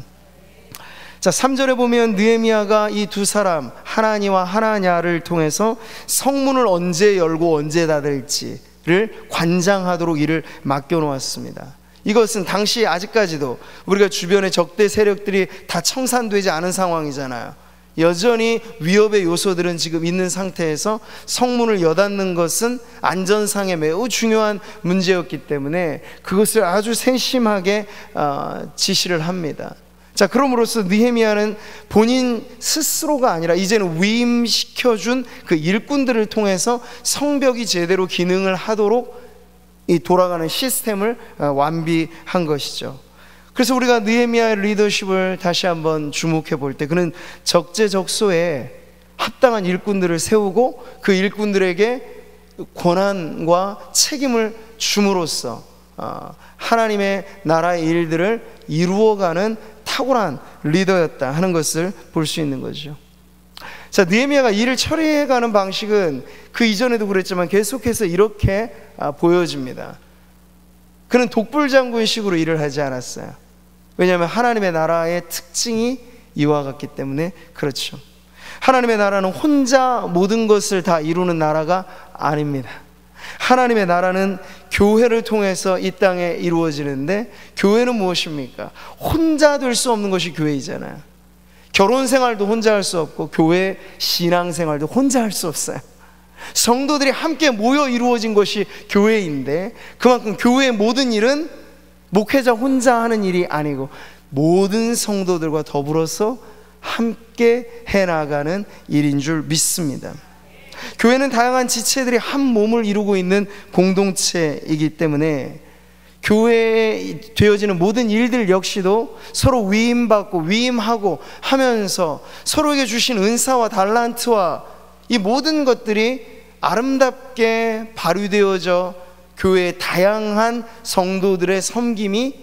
Speaker 1: 자, 3절에 보면 느헤미야가 이 두 사람 하나니와 하나냐를 통해서 성문을 언제 열고 언제 닫을지를 관장하도록 일을 맡겨놓았습니다. 이것은 당시 아직까지도 우리가 주변의 적대 세력들이 다 청산되지 않은 상황이잖아요. 여전히 위협의 요소들은 지금 있는 상태에서 성문을 여닫는 것은 안전상에 매우 중요한 문제였기 때문에 그것을 아주 세심하게 지시를 합니다. 자, 그럼으로써 느헤미야는 본인 스스로가 아니라 이제는 위임시켜준 그 일꾼들을 통해서 성벽이 제대로 기능을 하도록 이 돌아가는 시스템을 완비한 것이죠. 그래서 우리가 느헤미야의 리더십을 다시 한번 주목해 볼 때, 그는 적재적소에 합당한 일꾼들을 세우고 그 일꾼들에게 권한과 책임을 줌으로써 하나님의 나라의 일들을 이루어가는 탁월한 리더였다 하는 것을 볼 수 있는 거죠. 자, 느헤미야가 일을 처리해가는 방식은 그 이전에도 그랬지만 계속해서 이렇게 보여집니다. 그는 독불장군식으로 일을 하지 않았어요. 왜냐하면 하나님의 나라의 특징이 이와 같기 때문에 그렇죠. 하나님의 나라는 혼자 모든 것을 다 이루는 나라가 아닙니다. 하나님의 나라는 교회를 통해서 이 땅에 이루어지는데, 교회는 무엇입니까? 혼자 될 수 없는 것이 교회이잖아요. 결혼 생활도 혼자 할 수 없고 교회 신앙 생활도 혼자 할 수 없어요. 성도들이 함께 모여 이루어진 것이 교회인데, 그만큼 교회의 모든 일은 목회자 혼자 하는 일이 아니고 모든 성도들과 더불어서 함께 해나가는 일인 줄 믿습니다. 교회는 다양한 지체들이 한 몸을 이루고 있는 공동체이기 때문에 교회에 되어지는 모든 일들 역시도 서로 위임받고 위임하고 하면서 서로에게 주신 은사와 달란트와 이 모든 것들이 아름답게 발휘되어져 교회의 다양한 성도들의 섬김이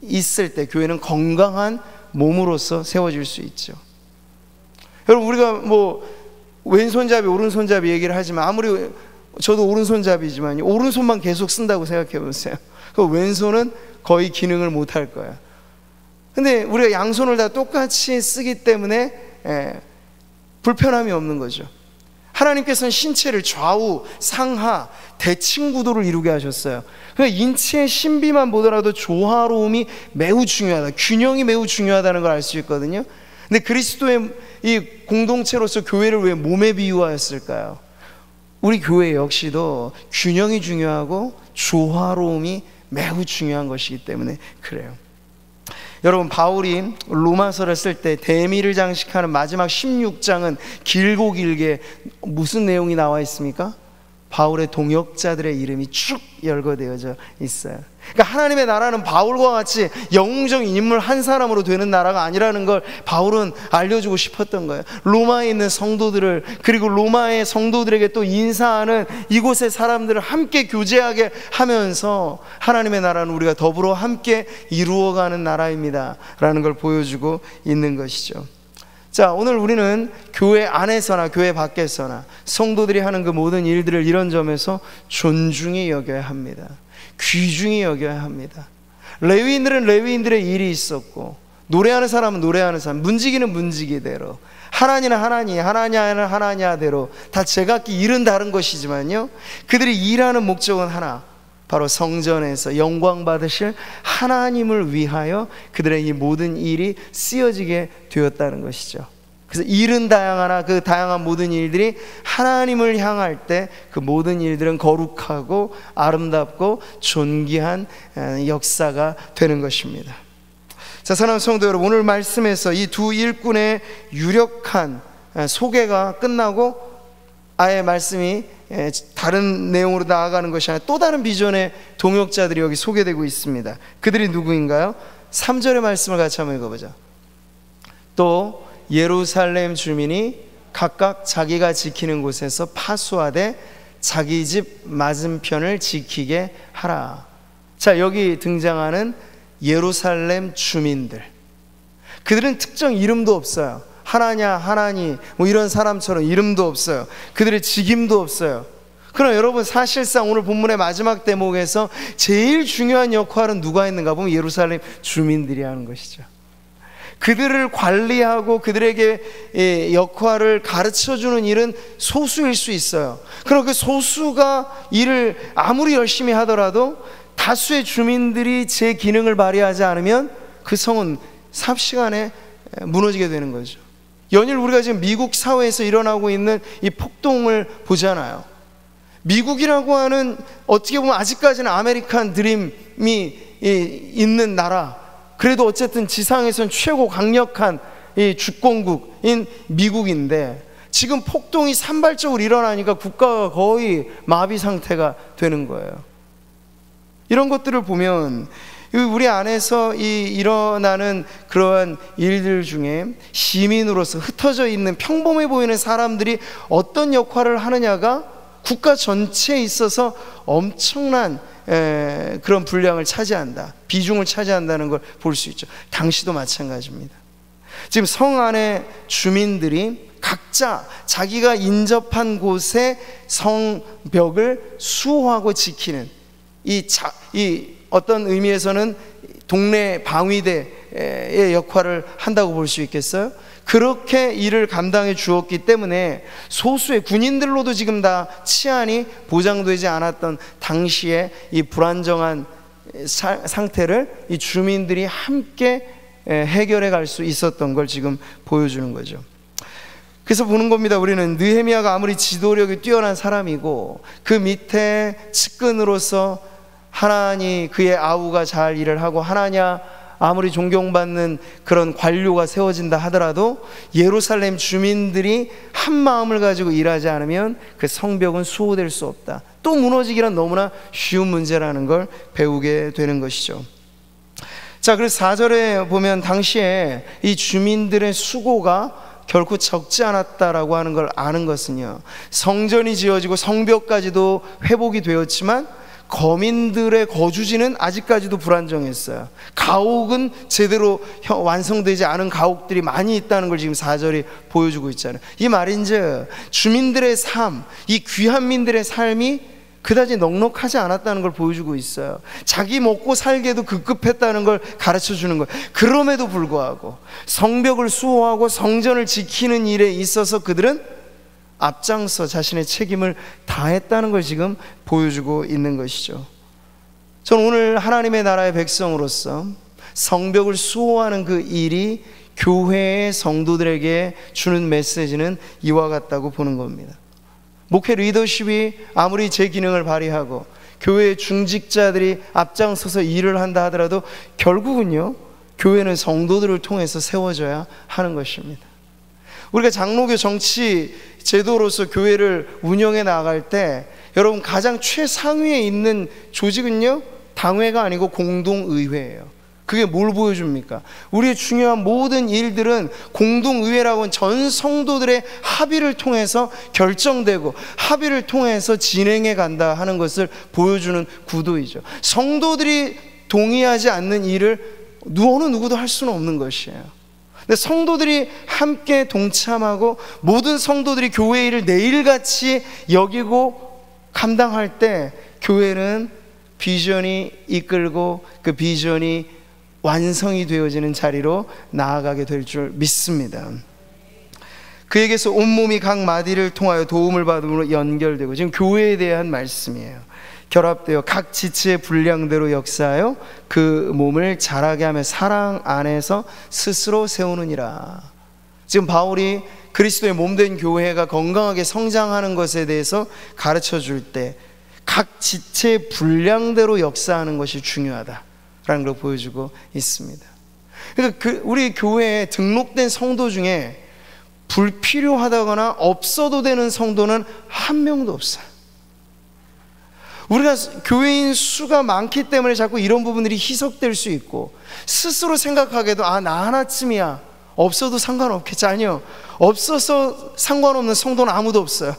Speaker 1: 있을 때 교회는 건강한 몸으로서 세워질 수 있죠. 여러분, 우리가 왼손잡이 오른손잡이 얘기를 하지만 아무리 저도 오른손잡이지만 오른손만 계속 쓴다고 생각해 보세요. 그 왼손은 거의 기능을 못 할 거야. 근데 우리가 양손을 다 똑같이 쓰기 때문에 불편함이 없는 거죠. 하나님께서는 신체를 좌우, 상하, 대칭 구도를 이루게 하셨어요. 그러니까 인체의 신비만 보더라도 조화로움이 매우 중요하다, 균형이 매우 중요하다는 걸 알 수 있거든요. 근데 그리스도의 이 공동체로서 교회를 왜 몸에 비유하였을까요? 우리 교회 역시도 균형이 중요하고 조화로움이 매우 중요한 것이기 때문에 그래요. 여러분, 바울이 로마서를 쓸 때 대미를 장식하는 마지막 16장은 길고 길게 무슨 내용이 나와 있습니까? 바울의 동역자들의 이름이 쭉 열거되어져 있어요. 그러니까 하나님의 나라는 바울과 같이 영웅적인 인물 한 사람으로 되는 나라가 아니라는 걸 바울은 알려주고 싶었던 거예요. 로마에 있는 성도들을, 그리고 로마의 성도들에게 또 인사하는 이곳의 사람들을 함께 교제하게 하면서 하나님의 나라는 우리가 더불어 함께 이루어가는 나라입니다 라는 걸 보여주고 있는 것이죠. 자, 오늘 우리는 교회 안에서나 교회 밖에서나 성도들이 하는 그 모든 일들을 이런 점에서 존중히 여겨야 합니다. 귀중히 여겨야 합니다. 레위인들은 레위인들의 일이 있었고, 노래하는 사람은 노래하는 사람, 문지기는 문지기대로, 하나니는 하나니, 하나냐는 하나냐대로 다 제각기 일은 다른 것이지만요, 그들이 일하는 목적은 하나, 바로 성전에서 영광 받으실 하나님을 위하여 그들의 이 모든 일이 쓰여지게 되었다는 것이죠. 그래서 일은 다양하나 그 다양한 모든 일들이 하나님을 향할 때 그 모든 일들은 거룩하고 아름답고 존귀한 역사가 되는 것입니다. 자, 사랑하는 성도 여러분, 오늘 말씀에서 이 두 일꾼의 유력한 소개가 끝나고 아예 말씀이 다른 내용으로 나아가는 것이 아니라 또 다른 비전의 동역자들이 여기 소개되고 있습니다. 그들이 누구인가요? 3절의 말씀을 같이 한번 읽어보자. 또 예루살렘 주민이 각각 자기가 지키는 곳에서 파수하되 자기 집 맞은편을 지키게 하라. 자, 여기 등장하는 예루살렘 주민들, 그들은 특정 이름도 없어요. 하나냐, 하나니, 뭐 이런 사람처럼 이름도 없어요. 그들의 직임도 없어요. 그러나 여러분, 사실상 오늘 본문의 마지막 대목에서 제일 중요한 역할은 누가 했는가 보면 예루살렘 주민들이 하는 것이죠. 그들을 관리하고 그들에게 역할을 가르쳐주는 일은 소수일 수 있어요. 그러나 그 소수가 일을 아무리 열심히 하더라도 다수의 주민들이 제 기능을 발휘하지 않으면 그 성은 삽시간에 무너지게 되는 거죠. 연일 우리가 지금 미국 사회에서 일어나고 있는 이 폭동을 보잖아요. 미국이라고 하는, 어떻게 보면 아직까지는 아메리칸 드림이 있는 나라, 그래도 어쨌든 지상에선 최고 강력한 이 주권국인 미국인데, 지금 폭동이 산발적으로 일어나니까 국가가 거의 마비 상태가 되는 거예요. 이런 것들을 보면 우리 안에서 일어나는 그러한 일들 중에 시민으로서 흩어져 있는 평범해 보이는 사람들이 어떤 역할을 하느냐가 국가 전체에 있어서 엄청난 그런 분량을 차지한다, 비중을 차지한다는 걸 볼 수 있죠. 당시도 마찬가지입니다. 지금 성 안의 주민들이 각자 자기가 인접한 곳에 성벽을 수호하고 지키는 이 어떤 의미에서는 동네 방위대의 역할을 한다고 볼 수 있겠어요? 그렇게 일을 감당해 주었기 때문에 소수의 군인들로도 지금 다 치안이 보장되지 않았던 당시에 이 불안정한 상태를 이 주민들이 함께 해결해 갈 수 있었던 걸 지금 보여주는 거죠. 그래서 보는 겁니다. 우리는 느헤미야가 아무리 지도력이 뛰어난 사람이고 그 밑에 측근으로서 하나니 그의 아우가 잘 일을 하고 하나냐 아무리 존경받는 그런 관료가 세워진다 하더라도 예루살렘 주민들이 한 마음을 가지고 일하지 않으면 그 성벽은 수호될 수 없다. 또 무너지기란 너무나 쉬운 문제라는 걸 배우게 되는 것이죠. 자, 그래서 4절에 보면 당시에 이 주민들의 수고가 결코 적지 않았다라고 하는 걸 아는 것은요, 성전이 지어지고 성벽까지도 회복이 되었지만 거민들의 거주지는 아직까지도 불안정했어요. 가옥은 제대로 완성되지 않은 가옥들이 많이 있다는 걸 지금 4절이 보여주고 있잖아요. 이 말인즉 주민들의 삶, 이 귀한민들의 삶이 그다지 넉넉하지 않았다는 걸 보여주고 있어요. 자기 먹고 살기에도 급급했다는 걸 가르쳐주는 거예요. 그럼에도 불구하고 성벽을 수호하고 성전을 지키는 일에 있어서 그들은 앞장서 자신의 책임을 다했다는 걸 지금 보여주고 있는 것이죠. 저는 오늘 하나님의 나라의 백성으로서 성벽을 수호하는 그 일이 교회의 성도들에게 주는 메시지는 이와 같다고 보는 겁니다. 목회 리더십이 아무리 제 기능을 발휘하고 교회의 중직자들이 앞장서서 일을 한다 하더라도 결국은요, 교회는 성도들을 통해서 세워져야 하는 것입니다. 우리가 장로교 정치 제도로서 교회를 운영해 나갈 때 여러분 가장 최상위에 있는 조직은요, 당회가 아니고 공동의회예요. 그게 뭘 보여줍니까? 우리의 중요한 모든 일들은 공동의회라고 하는 전 성도들의 합의를 통해서 결정되고 합의를 통해서 진행해 간다 하는 것을 보여주는 구도이죠. 성도들이 동의하지 않는 일을 어느 누구도 할 수는 없는 것이에요. 근데 성도들이 함께 동참하고 모든 성도들이 교회 일을 내일같이 여기고 감당할 때 교회는 비전이 이끌고 그 비전이 완성이 되어지는 자리로 나아가게 될 줄 믿습니다. 그에게서 온몸이 각 마디를 통하여 도움을 받음으로 연결되고, 지금 교회에 대한 말씀이에요. 결합되어 각 지체의 분량대로 역사하여 그 몸을 자라게 하며 사랑 안에서 스스로 세우느니라. 지금 바울이 그리스도의 몸된 교회가 건강하게 성장하는 것에 대해서 가르쳐 줄 때 각 지체의 분량대로 역사하는 것이 중요하다라는 걸 보여주고 있습니다. 그러니까 우리 교회에 등록된 성도 중에 불필요하다거나 없어도 되는 성도는 한 명도 없어요. 우리가 교회인 수가 많기 때문에 자꾸 이런 부분들이 희석될 수 있고, 스스로 생각하기에도 나 하나쯤이야, 없어도 상관없겠지. 아니요, 없어서 상관없는 성도는 아무도 없어요.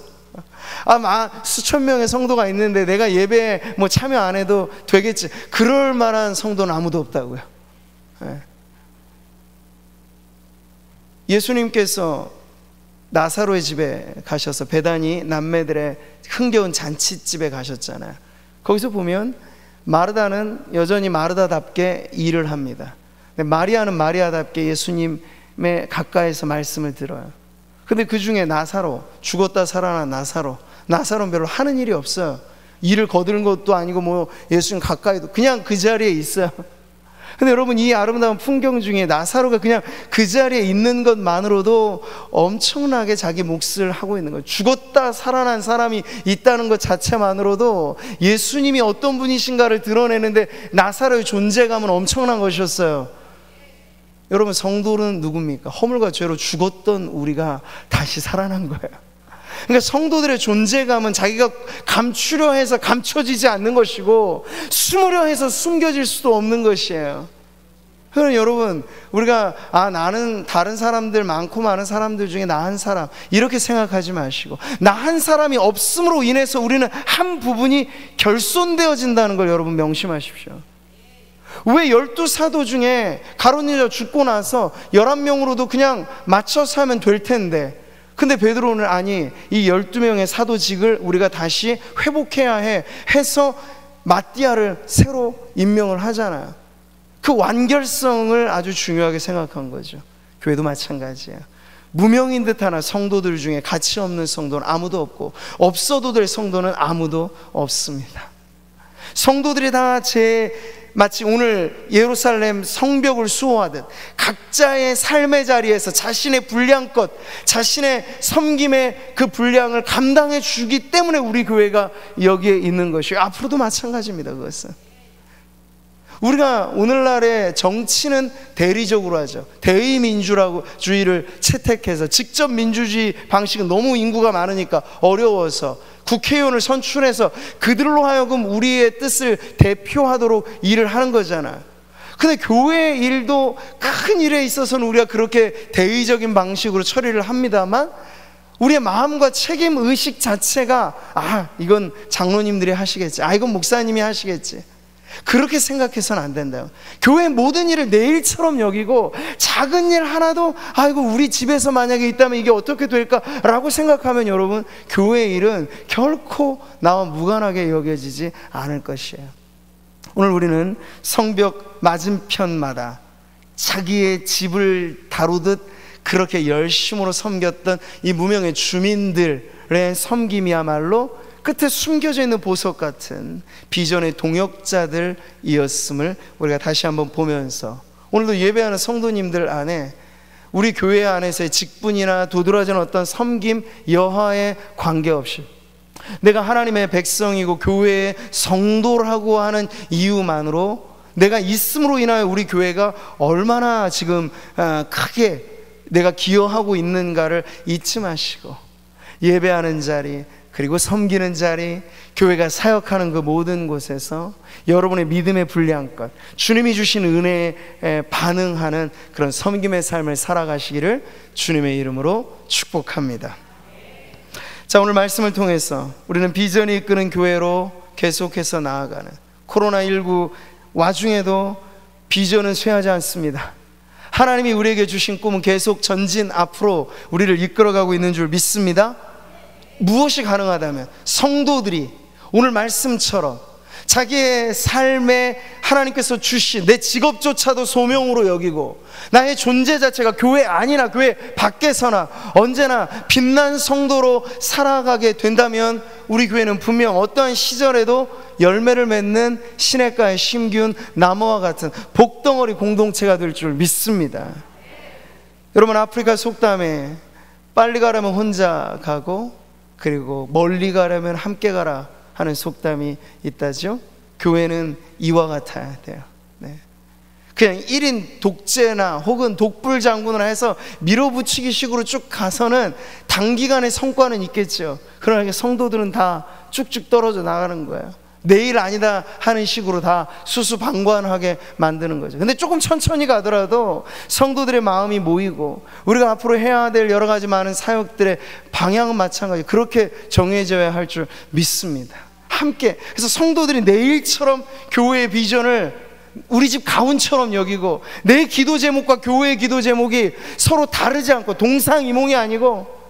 Speaker 1: 수천 명의 성도가 있는데 내가 예배에 참여 안 해도 되겠지, 그럴 만한 성도는 아무도 없다고요. 예수님께서 나사로의 집에 가셔서 베다니 남매들의 흥겨운 잔치집에 가셨잖아요. 거기서 보면 마르다는 여전히 마르다답게 일을 합니다. 마리아는 마리아답게 예수님의 가까이서 말씀을 들어요. 근데 그 중에 나사로, 죽었다 살아난 나사로는 별로 하는 일이 없어요. 일을 거두는 것도 아니고 예수님 가까이도 그냥 그 자리에 있어요. 근데 여러분, 이 아름다운 풍경 중에 나사로가 그냥 그 자리에 있는 것만으로도 엄청나게 자기 몫을 하고 있는 거예요. 죽었다 살아난 사람이 있다는 것 자체만으로도 예수님이 어떤 분이신가를 드러내는데 나사로의 존재감은 엄청난 것이었어요. 여러분, 성도는 누굽니까? 허물과 죄로 죽었던 우리가 다시 살아난 거예요. 그러니까 성도들의 존재감은 자기가 감추려 해서 감춰지지 않는 것이고, 숨으려 해서 숨겨질 수도 없는 것이에요. 그러면 여러분, 우리가 나는 다른 사람들, 많고 많은 사람들 중에 나 한 사람, 이렇게 생각하지 마시고, 나 한 사람이 없음으로 인해서 우리는 한 부분이 결손되어진다는 걸 여러분 명심하십시오. 왜 12사도 중에 가룟 유다 죽고 나서 11명으로도 그냥 맞춰서 하면 될 텐데, 근데 베드로는 아니, 이 12명의 사도직을 우리가 다시 회복해야 해서 마띠아를 새로 임명을 하잖아요. 그 완결성을 아주 중요하게 생각한 거죠. 교회도 마찬가지예요. 무명인 듯 하나 성도들 중에 가치 없는 성도는 아무도 없고, 없어도 될 성도는 아무도 없습니다. 성도들이 다 마치 오늘 예루살렘 성벽을 수호하듯 각자의 삶의 자리에서 자신의 분량껏, 자신의 섬김의 그 분량을 감당해 주기 때문에 우리 교회가 여기에 있는 것이에요. 앞으로도 마찬가지입니다. 그것은 우리가 오늘날의 정치는 대리적으로 하죠. 대의민주주의를 채택해서, 직접 민주주의 방식은 너무 인구가 많으니까 어려워서 국회의원을 선출해서 그들로 하여금 우리의 뜻을 대표하도록 일을 하는 거잖아요. 근데 교회의 일도 큰 일에 있어서는 우리가 그렇게 대의적인 방식으로 처리를 합니다만, 우리의 마음과 책임 의식 자체가 이건 장로님들이 하시겠지, 이건 목사님이 하시겠지, 그렇게 생각해서는 안 된다요. 교회 모든 일을 내 일처럼 여기고 작은 일 하나도 아이고 우리 집에서 만약에 있다면 이게 어떻게 될까라고 생각하면 여러분, 교회 일은 결코 나와 무관하게 여겨지지 않을 것이에요. 오늘 우리는 성벽 맞은편마다 자기의 집을 다루듯 그렇게 열심으로 섬겼던 이 무명의 주민들의 섬김이야말로 끝에 숨겨져 있는 보석 같은 비전의 동역자들이었음을 우리가 다시 한번 보면서, 오늘도 예배하는 성도님들 안에 우리 교회 안에서의 직분이나 도드라지는 어떤 섬김 여하에 관계없이 내가 하나님의 백성이고 교회의 성도라고 하는 이유만으로 내가 있음으로 인하여 우리 교회가 얼마나 지금 크게 내가 기여하고 있는가를 잊지 마시고, 예배하는 자리 그리고 섬기는 자리, 교회가 사역하는 그 모든 곳에서 여러분의 믿음의 분량껏 주님이 주신 은혜에 반응하는 그런 섬김의 삶을 살아가시기를 주님의 이름으로 축복합니다. 자, 오늘 말씀을 통해서 우리는 비전이 이끄는 교회로 계속해서 나아가는, 코로나19 와중에도 비전은 쇠하지 않습니다. 하나님이 우리에게 주신 꿈은 계속 전진 앞으로 우리를 이끌어가고 있는 줄 믿습니다. 무엇이 가능하다면 성도들이 오늘 말씀처럼 자기의 삶에 하나님께서 주신 내 직업조차도 소명으로 여기고 나의 존재 자체가 교회 안이나 교회 밖에서나 언제나 빛난 성도로 살아가게 된다면 우리 교회는 분명 어떠한 시절에도 열매를 맺는 시냇가에 심기운 나무와 같은 복덩어리 공동체가 될 줄 믿습니다. 여러분, 아프리카 속담에 빨리 가려면 혼자 가고 그리고 멀리 가려면 함께 가라 하는 속담이 있다죠. 교회는 이와 같아야 돼요. 그냥 1인 독재나 혹은 독불장군을 해서 밀어붙이기 식으로 쭉 가서는 단기간의 성과는 있겠죠. 그러나 성도들은 다 쭉쭉 떨어져 나가는 거예요. 내일 아니다 하는 식으로 다 수수방관하게 만드는 거죠. 근데 조금 천천히 가더라도 성도들의 마음이 모이고 우리가 앞으로 해야 될 여러 가지 많은 사역들의 방향은 마찬가지 그렇게 정해져야 할 줄 믿습니다. 함께, 그래서 성도들이 내일처럼 교회의 비전을 우리 집 가훈처럼 여기고 내 기도 제목과 교회의 기도 제목이 서로 다르지 않고 동상이몽이 아니고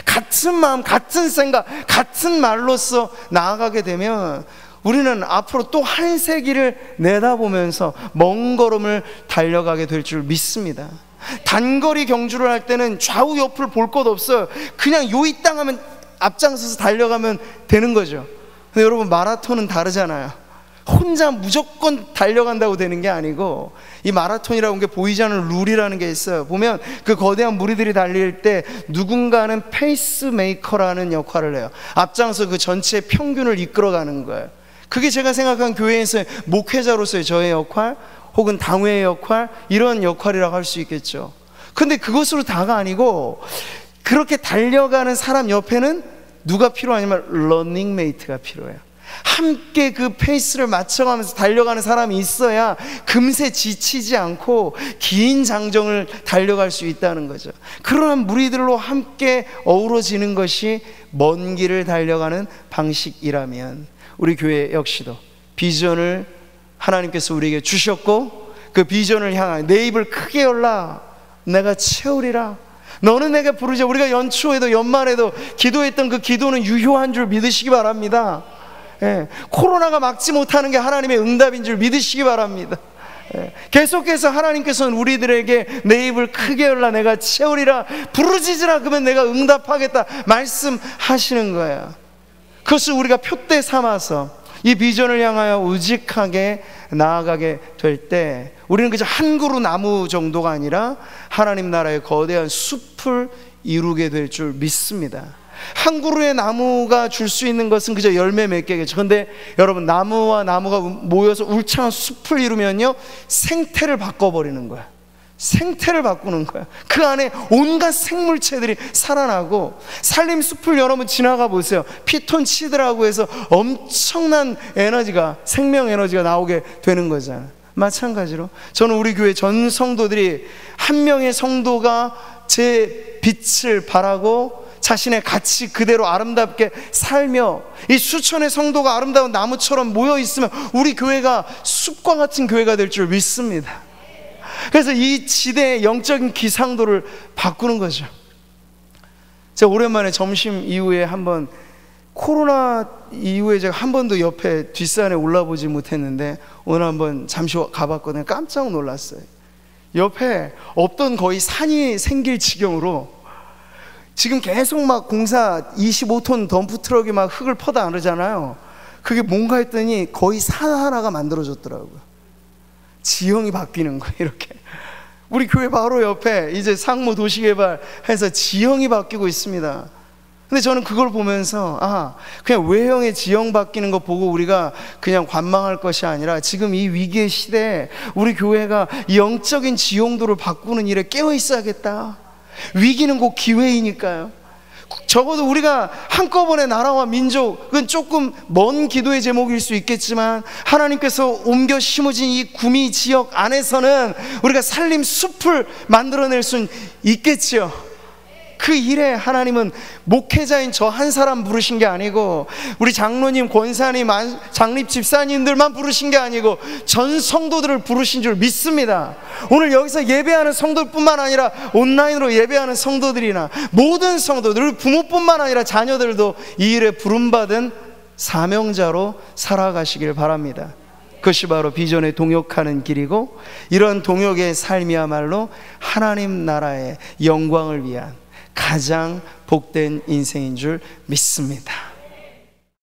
Speaker 1: 같은 마음, 같은 생각, 같은 말로서 나아가게 되면 우리는 앞으로 또 한 세기를 내다보면서 먼 걸음을 달려가게 될 줄 믿습니다. 단거리 경주를 할 때는 좌우 옆을 볼 것 없어요. 그냥 요이 땅 하면 앞장서서 달려가면 되는 거죠. 근데 여러분, 마라톤은 다르잖아요. 혼자 무조건 달려간다고 되는 게 아니고 이 마라톤이라는 게 보이지 않는 룰이라는 게 있어요. 보면 그 거대한 무리들이 달릴 때 누군가는 페이스메이커라는 역할을 해요. 앞장서 그 전체 평균을 이끌어가는 거예요. 그게 제가 생각한 교회에서의 목회자로서의 저의 역할 혹은 당회의 역할, 이런 역할이라고 할 수 있겠죠. 근데 그것으로 다가 아니고 그렇게 달려가는 사람 옆에는 누가 필요하냐면 러닝메이트가 필요해요. 함께 그 페이스를 맞춰가면서 달려가는 사람이 있어야 금세 지치지 않고 긴 장정을 달려갈 수 있다는 거죠. 그러한 무리들로 함께 어우러지는 것이 먼 길을 달려가는 방식이라면 우리 교회 역시도 비전을 하나님께서 우리에게 주셨고 그 비전을 향하여 내 입을 크게 열라 내가 채우리라. 너는 내게 부르자. 우리가 연초에도 연말에도 기도했던 그 기도는 유효한 줄 믿으시기 바랍니다. 코로나가 막지 못하는 게 하나님의 응답인 줄 믿으시기 바랍니다. 계속해서 하나님께서는 우리들에게 내 입을 크게 열라 내가 채우리라, 부르짖으라 그러면 내가 응답하겠다 말씀하시는 거예요. 그것을 우리가 표대 삼아서 이 비전을 향하여 우직하게 나아가게 될 때 우리는 그저 한 그루 나무 정도가 아니라 하나님 나라의 거대한 숲을 이루게 될 줄 믿습니다. 한 그루의 나무가 줄 수 있는 것은 그저 열매 몇 개겠죠. 그런데 여러분, 나무와 나무가 모여서 울창한 숲을 이루면요 생태를 바꿔버리는 거야. 생태를 바꾸는 거야. 그 안에 온갖 생물체들이 살아나고, 산림숲을 여러분 지나가 보세요. 피톤치드라고 해서 엄청난 에너지가, 생명 에너지가 나오게 되는 거잖아요. 마찬가지로 저는 우리 교회 전 성도들이 한 명의 성도가 제 빛을 발하고 자신의 가치 그대로 아름답게 살며 이 수천의 성도가 아름다운 나무처럼 모여 있으면 우리 교회가 숲과 같은 교회가 될 줄 믿습니다. 그래서 이 지대의 영적인 기상도를 바꾸는 거죠. 제가 오랜만에 점심 이후에 한번, 코로나 이후에 제가 한 번도 옆에 뒷산에 올라보지 못했는데 오늘 한번 잠시 가봤거든요. 깜짝 놀랐어요. 옆에 없던 거의 산이 생길 지경으로 지금 계속 막 공사 25톤 덤프 트럭이 막 흙을 퍼다 나르잖아요. 그게 뭔가 했더니 거의 산 하나가 만들어졌더라고요. 지형이 바뀌는 거예요. 이렇게 우리 교회 바로 옆에 이제 상무 도시개발해서 지형이 바뀌고 있습니다. 근데 저는 그걸 보면서 그냥 외형의 지형 바뀌는 거 보고 우리가 그냥 관망할 것이 아니라 지금 이 위기의 시대에 우리 교회가 영적인 지형도를 바꾸는 일에 깨어 있어야겠다. 위기는 곧 기회이니까요. 적어도 우리가 한꺼번에 나라와 민족은 조금 먼 기도의 제목일 수 있겠지만 하나님께서 옮겨 심어진 이 구미 지역 안에서는 우리가 살림 숲을 만들어낼 수 있겠지요. 그 일에 하나님은 목회자인 저 한 사람 부르신 게 아니고 우리 장로님, 권사님, 장립 집사님들만 부르신 게 아니고 전 성도들을 부르신 줄 믿습니다. 오늘 여기서 예배하는 성도뿐만 아니라 온라인으로 예배하는 성도들이나 모든 성도들, 부모뿐만 아니라 자녀들도 이 일에 부름받은 사명자로 살아가시길 바랍니다. 그것이 바로 비전에 동역하는 길이고, 이런 동역의 삶이야말로 하나님 나라의 영광을 위한 가장 복된 인생인 줄 믿습니다.